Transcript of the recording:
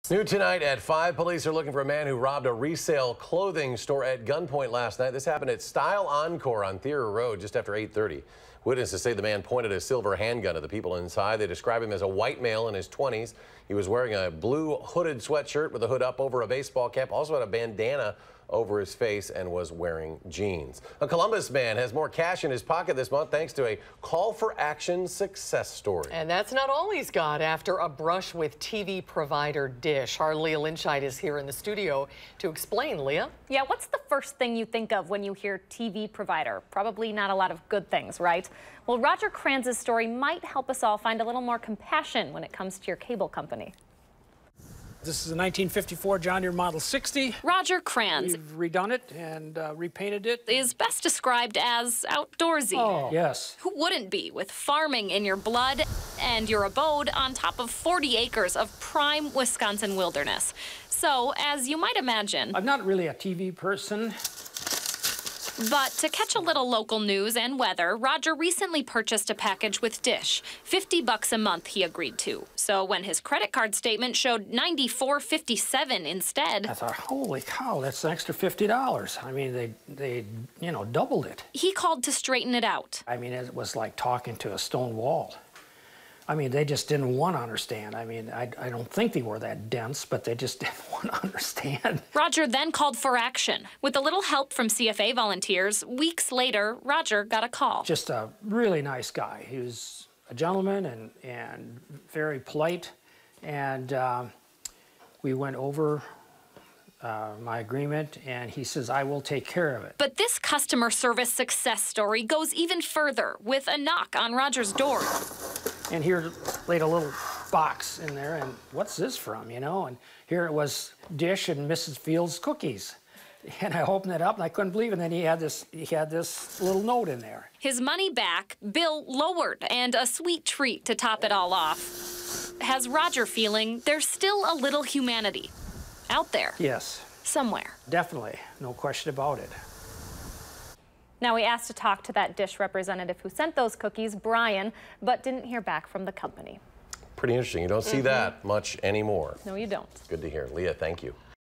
New tonight at 5, police are looking for a man who robbed a resale clothing store at gunpoint last night. This happened at Style Encore on Theater Road just after 8:30. Witnesses say the man pointed a silver handgun at the people inside. They describe him as a white male in his 20s. He was wearing a blue hooded sweatshirt with the hood up over a baseball cap, also had a bandana over his face, and was wearing jeans. A Columbus man has more cash in his pocket this month thanks to a call for action success story. And that's not all he's got after a brush with TV provider Dish. Our Leah Lynchite is here in the studio to explain. Leah? Yeah, what's the first thing you think of when you hear TV provider? Probably not a lot of good things, right? Well, Roger Kranz's story might help us all find a little more compassion when it comes to your cable company. This is a 1954 John Deere Model 60. Roger Kranz. We've redone it and repainted it. Is best described as outdoorsy. Oh, yes. Who wouldn't be, with farming in your blood and your abode on top of 40 acres of prime Wisconsin wilderness? So, as you might imagine, I'm not really a TV person. But to catch a little local news and weather, Roger recently purchased a package with Dish. $50 a month he agreed to. So when his credit card statement showed $94.57 instead, I thought, holy cow, that's an extra $50. I mean, they doubled it. He called to straighten it out. I mean, it was like talking to a stone wall. I mean, they just didn't want to understand. I mean, I don't think they were that dense, but they just didn't want to understand. Roger then called for action. With a little help from CFA volunteers, weeks later, Roger got a call. Just a really nice guy. He was a gentleman and very polite. And we went over my agreement, and he says, I will take care of it. But this customer service success story goes even further with a knock on Roger's door. And here laid a little box in there, and what's this from, you know? And here it was Dish and Mrs. Fields cookies. And I opened it up, and I couldn't believe it. And then he had this little note in there. His money back, bill lowered, and a sweet treat to top it all off. Has Roger feeling there's still a little humanity out there? Yes. Somewhere. Definitely. No question about it. Now, we asked to talk to that Dish representative who sent those cookies, Brian, but didn't hear back from the company. Pretty interesting. You don't see that much anymore. No, you don't. Good to hear. Leah, thank you.